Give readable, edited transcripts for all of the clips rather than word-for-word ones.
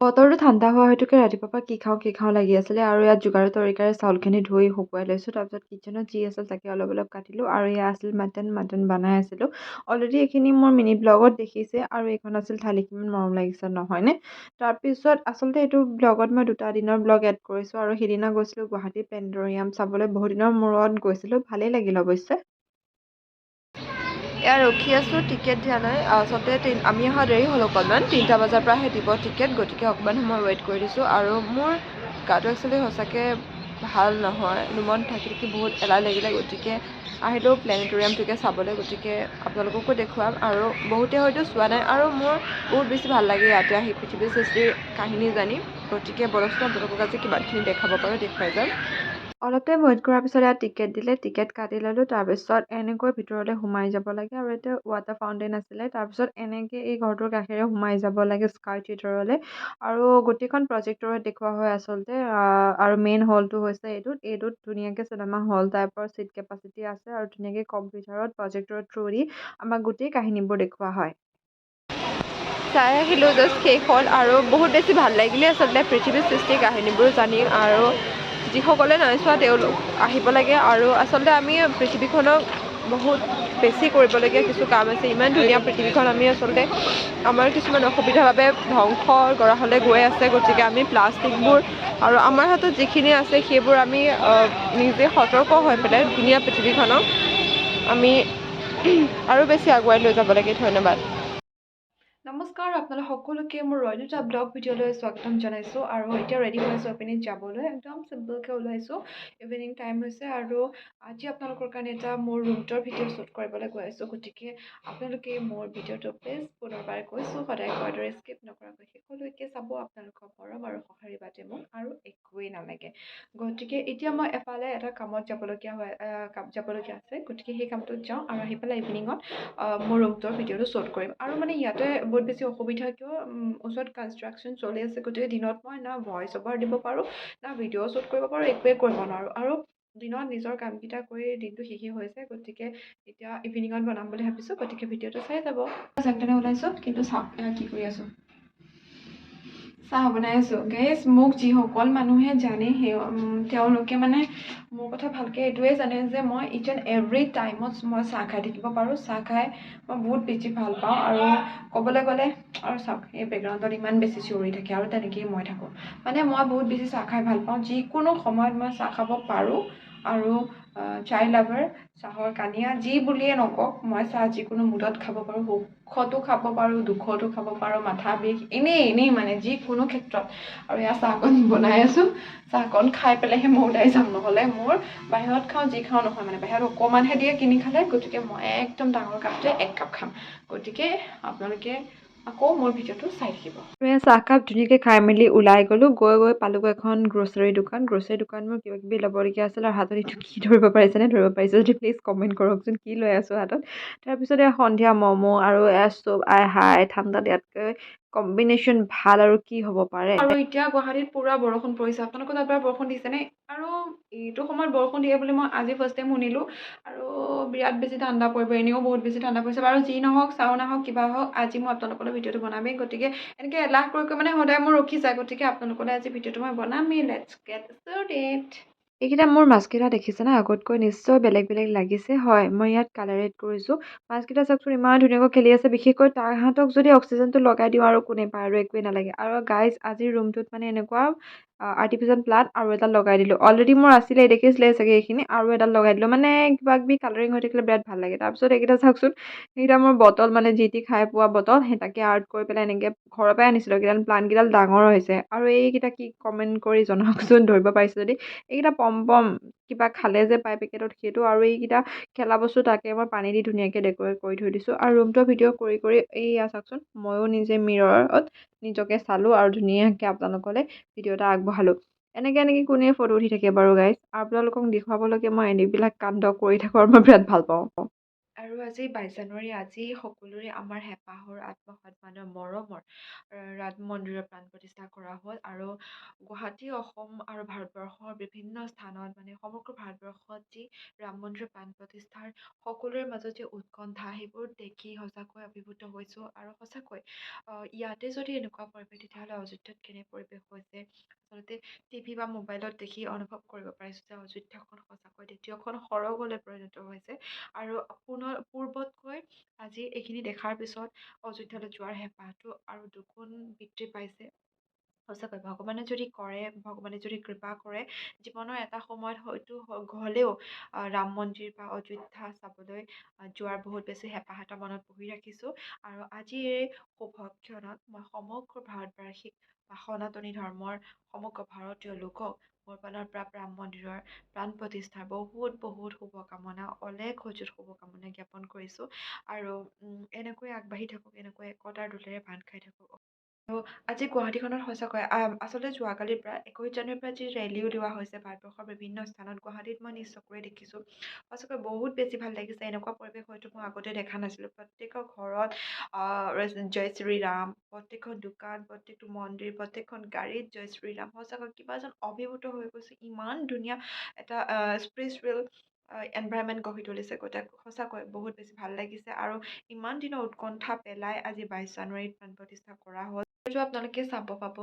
বতৰটো ঠাণ্ডা হোৱা হেতুকে ৰাতিপুৱাৰ পৰা কি খাওঁ লাগি আছিলে আৰু ইয়াত যোগাৰ তৰিকাৰে চাউলখিনি ধুই শুকুৱাই লৈছোঁ। তাৰপিছত কিটচেনত যি আছিল তাকে অলপ অলপ কাটিলোঁ আৰু এয়া আছিল মাটন বনাই আছিলোঁ। অলৰেডি এইখিনি মোৰ মিনি ব্লগত দেখিছে আৰু এইখন আছিল থালি, কিমান মৰম লাগিছে নহয়নে? তাৰপিছত আচলতে এইটো ব্লগত মই 2টা দিনৰ ব্লগ এড কৰিছোঁ আৰু সিদিনা গৈছিলোঁ গুৱাহাটী প্লেনেটৰিয়াম চাবলৈ, বহুত দিনৰ মূৰত গৈছিলোঁ, ভালেই লাগিল অৱশ্যে। এয়া ৰখি আছোঁ টিকেট দিয়ালৈ। আচলতে আমি অহা দেৰি হ'ল অকণমান, 3টা বজাৰ পৰাহে দিব টিকেট, গতিকে অকণমান সময় ৱেইট কৰি দিছোঁ। আৰু মোৰ গাটো একচুৱেলি সঁচাকৈ ভাল নহয়, ৰুমত থাকি থাকি বহুত এলাহ লাগিলে, গতিকে আহিলোঁ প্লেনেটৰিয়ামটোকে চাবলৈ। গতিকে আপোনালোককো দেখুৱাম আৰু বহুতে হয়তো চোৱা নাই আৰু মোৰ বহুত বেছি ভাল লাগে ইয়াতে আহি পৃথিৱীৰ সৃষ্টিৰ কাহিনী জানি। গতিকে বলকচোন আপোনালোকক আজি কিমানখিনি দেখাব পাৰোঁ দেখুৱাই যাম। অলপ টাইম ৱেইট কৰাৰ পিছত ইয়াত টিকেট দিলে, টিকেট কাটি ল'লোঁ। তাৰপিছত এনেকৈ ভিতৰলৈ সোমাই যাব লাগে আৰু এতিয়া ৱাটাৰ ফাউণ্টেইন আছিলে। তাৰপিছত এনেকৈ এই ঘৰটোৰ কাষেৰে সোমাই যাব লাগে স্কাই থিয়েটাৰলৈ আৰু গোটেইখন প্ৰজেক্টৰত দেখুওৱা হয় আচলতে। আৰু মেইন হলটো হৈছে এইটোত ধুনীয়াকৈ চিনেমা হল টাইপৰ চিট কেপাচিটি আছে আৰু ধুনীয়াকৈ কম্পিউটাৰত প্ৰজেক্টৰৰ থ্ৰুদি আমাক গোটেই কাহিনীবোৰ দেখুওৱা হয়। চাই আহিলোঁ, জাষ্ট শেষ হ'ল আৰু বহুত বেছি ভাল লাগিলে আচলতে পৃথিৱীৰ সৃষ্টিৰ কাহিনীবোৰ জানি। আৰু যিসকলে নাই চোৱা তেওঁলোক আহিব লাগে আৰু আচলতে আমি পৃথিৱীখনক বহুত বেছি কৰিবলগীয়া কিছু কাম আছে। ইমান ধুনীয়া পৃথিৱীখন আমি আচলতে আমাৰ কিছুমান অসুবিধাৰ বাবে ধ্বংসৰ গৰাহলৈ গৈ আছে। গতিকে আমি প্লাষ্টিকবোৰ আৰু আমাৰ হাতত যিখিনি আছে সেইবোৰ আমি নিজে সতৰ্ক হৈ পেলাই ধুনীয়া পৃথিৱীখনক আমি আৰু বেছি আগুৱাই লৈ যাব লাগে। ধন্যবাদ। নমস্কাৰ, আপোনালোক সকলোকে মোৰ ৰয়দুটা ব্লগ ভিডিঅ'লৈ স্বাগতম জনাইছোঁ আৰু এতিয়া ৰেডি হৈ আছোঁ ইভিনিং যাবলৈ। একদম চিম্পলকৈ ওলাইছোঁ, ইভিনিং টাইম হৈছে আৰু আজি আপোনালোকৰ কাৰণে এটা মোৰ ৰুমটোৰ ভিডিঅ' শ্বুট কৰিবলৈ গৈ আছোঁ। গতিকে আপোনালোকে মোৰ ভিডিঅ'টো প্লিজ পুনৰবাৰ কৈছোঁ সদায় কোৱাৰ দৰে স্কিপ নকৰাকৈ শেষলৈকে চাব। আপোনালোকৰ মৰম আৰু সঁহাৰি বাদে মোক আৰু একোৱেই নালাগে। গতিকে এতিয়া মই এফালে এটা কামত যাবলগীয়া আছে, গতিকে সেই কামটোত যাওঁ আৰু আহি পেলাই ইভিনিঙত মোৰ ৰুমটোৰ ভিডিঅ'টো শ্বুট কৰিম। আৰু মানে ইয়াতে বহুত বেছি অসুবিধা কিয় ওচৰত কনষ্ট্ৰাকশ্যন চলি আছে, গতিকে দিনত মই না ভইচ অভাৰ দিব পাৰোঁ না ভিডিঅ' শ্বুট কৰিব পাৰোঁ, একোৱেই কৰিব নোৱাৰোঁ। আৰু দিনত নিজৰ কামকেইটা কৰি দিনটো শেষেই হৈছে, গতিকে এতিয়া ইভিনিঙত বনাম বুলি ভাবিছোঁ। গতিকে ভিডিঅ'টো চাই যাব। যেনে তেনে ওলাইছোঁ, কিন্তু চাওক কি কৰি আছোঁ। চাহ বনাই আছোঁ গাইজ। মোক যিসকল মানুহে জানে তেওঁলোকে মানে মোৰ কথা ভালকৈ এইটোৱে জানে যে মই ইচ এণ্ড এভৰি টাইমত মই চাহ খাই থাকিব পাৰোঁ। চাহ খাই মই বহুত বেছি ভাল পাওঁ আৰু ক'বলৈ গ'লে আৰু চাওক এই বেকগ্ৰাউণ্ডত ইমান বেছি চিঞৰি থাকে আৰু তেনেকেই মই থাকোঁ। মানে মই বহুত বেছি চাহ খাই ভাল পাওঁ, যিকোনো সময়ত মই চাহ খাব পাৰোঁ। আৰু চাই লাভাৰ, চাহৰ কানিয়া যি বুলিয়ে নকওক, মই চাহ যিকোনো মুডত খাব পাৰোঁ। সুখতো খাব পাৰোঁ, দুখতো খাব পাৰোঁ, মাথা বিষ এনেই মানে যিকোনো ক্ষেত্ৰত। আৰু এয়া চাহকণ বনাই আছোঁ, চাহকণ খাই পেলাইহে মই ওলাই যাম, নহ'লে মোৰ বাহিৰত খাওঁ যি খাওঁ নহয় মানে বাহিৰত অকণমানহে দিয়ে কিনি খালে। গতিকে মই একদম ডাঙৰ কাপটোৱে 1 কাপ খাম। গতিকে আপোনালোকে আকৌ মোৰ ভিডিঅ'টো চাই থাকিব। চাহকাপ ধুনীয়াকৈ খাই মেলি ওলাই গ'লোঁ। গৈ পালোগৈ এখন গ্ৰ'চাৰী দোকান মোৰ কিবা কিবি ল'বলগীয়া আছিল আৰু হাতত এইটো কি ধৰিব পাৰিছেনে? ধৰিব পাৰিছে যদি প্লিজ কমেণ্ট কৰকচোন কি লৈ আছোঁ হাতত। তাৰপিছতে সন্ধিয়া ম'ম' আৰু চুপ হাই ঠাণ্ডাত ইয়াতকৈ কম্বিনেশ্যন ভাল আৰু কি হ'ব পাৰে। আৰু এতিয়া গুৱাহাটীত পুৰা বৰষুণ পৰিছে। আপোনালোকৰ তাত বাৰু বৰষুণ দিছেনে? আৰু এইটো সময়ত বৰষুণ দিয়ে বুলি মই আজি ফাৰ্ষ্ট টাইম শুনিলোঁ আৰু বিৰাট বেছি ঠাণ্ডা পৰিব, এনেও বহুত বেছি ঠাণ্ডা পৰিছে। বাৰু যি নহওক, চাওঁ নাহওক, কিবা হওক, আজি মই আপোনালোকৰ ভিডিঅ'টো বনামেই। গতিকে এনেকৈ এলাহ কৰি মানে সদায় মোৰ ৰখি যায়। গতিকে আপোনালোকলৈ আজি ভিডিঅ'টো মই বনামেই। Let's gate started. এইকেইটা মোৰ মাছকেইটা দেখিছেনে? আগতকৈ নিশ্চয় বেলেগ বেলেগ লাগিছে। হয়, মই ইয়াত কালাৰেট কৰিছোঁ। মাছকেইটা চাওকচোন ইমান ধুনীয়াকৈ খেলি আছে। বিশেষকৈ তাহাঁতক যদি অক্সিজেনটো লগাই দিওঁ আৰু কোনে পায় আৰু একোৱেই নালাগে। আৰু গাইজ আজিৰ ৰুমটোত মানে এনেকুৱা আৰ্টিফিচিয়েল প্লান্ট আৰু এডাল লগাই দিলোঁ। অলৰেডি মোৰ আছিলে, দেখিছিলে চাগে এইখিনি, আৰু এডাল লগাই দিলোঁ। মানে কিবা কিবি কালাৰিং হৈ থাকিলে বিৰাট ভাল লাগে। তাৰপিছত এইকেইটা চাওকচোন, সেইকেইটা মোৰ বটল মানে যি টি খাই পোৱা বটল, সেই তাকে আৰ্ট কৰি পেলাই এনেকৈ ঘৰৰ পৰাই আনিছিলোঁ। এইকেইডাল প্লান্টকেইডাল ডাঙৰ হৈছে। আৰু এইকেইটা কি কমেণ্ট কৰি জনাওকচোন ধৰিব পাৰিছে যদি। এইকেইটা পম কিবা খালে যে পাই পেকেটত সেইটো, আৰু এইকেইটা খেলা বস্তু তাকে মই পানী দি ধুনীয়াকৈ ডেক'ৰেট কৰি থৈ দিছোঁ। আৰু ৰুমটোৰ ভিডিঅ' কৰি এইয়া চাওকচোন, ময়ো নিজে মিৰৰত নিজকে চালোঁ আৰু ধুনীয়াকৈ আপোনালোকলৈ ভিডিঅ' এটা আগবঢ়ালোঁ। এনেকৈ কোনে ফটো উঠি থাকে বাৰু গাইজ? আপোনালোকক দেখুৱাবলৈকে মই এনেবিলাক কাণ্ড কৰি থাকোঁ আৰু মই বিৰাট ভাল পাওঁ। আৰু আজি ২২ জানুৱাৰী আজি সকলোৰে আমাৰ হেঁপাহৰ আত্মসন্মানৰ মৰমৰ ৰাম মন্দিৰৰ প্ৰাণ প্ৰতিষ্ঠা কৰা হ'ল আৰু গুৱাহাটী অসম আৰু ভাৰতবৰ্ষৰ বিভিন্ন স্থানত মানে সমগ্ৰ ভাৰতবৰ্ষত যি ৰাম মন্দিৰৰ প্ৰাণ প্ৰতিষ্ঠাৰ সকলোৰে মাজত যে উৎকণ্ঠা সেইবোৰ দেখি সঁচাকৈ অভিভূত হৈছোঁ আৰু সঁচাকৈ ইয়াতে যদি এনেকুৱা পৰিৱেশ তেতিয়াহ'লে অযোধ্যাত কেনে পৰিৱেশ হৈছে আচলতে টিভি বা মোবাইলত দেখি অনুভৱ কৰিব পাৰিছোঁ যে অযোধ্যাখন সঁচাকৈ দ্বিতীয়খন স্বৰ্গলৈ পৰিণত হৈছে আৰু পূৰ্বতকৈ আজি এইখিনি দেখাৰ পিছত অযোধ্যালৈ যোৱাৰ হেঁপাহটো আৰু দুগুণ বৃদ্ধি পাইছে সঁচাকৈ ভগৱানে যদি কৰে ভগৱানে যদি কৃপা কৰে জীৱনৰ এটা সময়ত হয়তো হ'লেও ৰাম মন্দিৰ বা অযোধ্যা চাবলৈ যোৱাৰ বহুত বেছি হেঁপাহ এটা মনত পুহি ৰাখিছোঁ আৰু আজিৰ এই শুভ ক্ষণত মই সমগ্ৰ ভাৰতবাসীক বা সনাতনী ধৰ্মৰ সমগ্ৰ ভাৰতীয় লোকক মোৰ ফালৰ পৰা ৰাম মন্দিৰৰ প্ৰাণ প্ৰতিষ্ঠাৰ বহুত বহুত শুভকামনা অলেখ অযুত শুভকামনা জ্ঞাপন কৰিছোঁ আৰু এনেকৈ আগবাঢ়ি থাকক এনেকৈ একতাৰ দোলেৰে বান্ধ খাই থাকক আৰু আজি গুৱাহাটীখনত সঁচাকৈ আচলতে যোৱাকালিৰ পৰা ২১ জানুৱাৰীৰ পৰা যি ৰেলী উলিওৱা হৈছে ভাৰতবৰ্ষৰ বিভিন্ন স্থানত গুৱাহাটীত মই নিজ চকুৰে দেখিছোঁ সঁচাকৈ বহুত বেছি ভাল লাগিছে এনেকুৱা পৰিৱেশ হয়তো মই আগতে দেখা নাছিলোঁ প্ৰত্যেকৰ ঘৰত জয় শ্ৰীৰাম প্ৰত্যেকখন দোকান প্ৰত্যেকটো মন্দিৰ প্ৰত্যেকখন গাড়ীত জয় শ্ৰীৰাম সঁচাকৈ কিবা যেন অভিভূত হৈ গৈছোঁ ইমান ধুনীয়া এটা স্পিৰিচুৱেল এনভাইৰনমেণ্ট গঢ়ি তুলিছে গোটেই সঁচাকৈ বহুত বেছি ভাল লাগিছে আৰু ইমান দিনৰ উৎকণ্ঠা পেলাই আজি ২২ জানুৱাৰীত প্ৰাণ প্ৰতিষ্ঠা কৰা হ'ল এইটো আপোনালোকে চাব পাব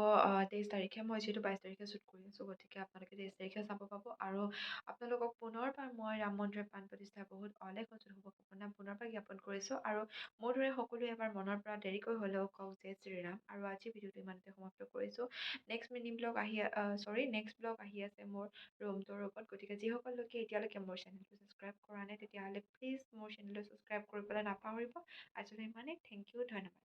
২৩ তাৰিখে মই যিহেতু ২২ তাৰিখে শ্বুট কৰি আছোঁ গতিকে আপোনালোকে ২৩ তাৰিখে চাব পাব আৰু আপোনালোকক পুনৰবাৰ মই ৰাম মন্দিৰৰ প্ৰাণ প্ৰতিষ্ঠাৰ বহুত অলেখ অযুত শুভকামনা পুনৰবাৰ জ্ঞাপন কৰিছোঁ আৰু মোৰ দৰে সকলোৱে এবাৰ মনৰ পৰা দেৰিকৈ হ'লেও কওক জয় শ্ৰীৰাম আৰু আজি ভিডিঅ'টো ইমানতে সমাপ্ত কৰিছোঁ নেক্সট ব্লগ আহি আছে মোৰ ৰুমটোৰ ওপৰত গতিকে যিসকল লোকে এতিয়ালৈকে মোৰ চেনেলটো ছাবস্ক্ৰাইব কৰা নাই তেতিয়াহ'লে প্লিজ মোৰ চেনেলটো ছাবস্ক্ৰাইব কৰিবলৈ নাপাহৰিব আজিলৈ ইমানেই থেংক ইউ ধন্যবাদ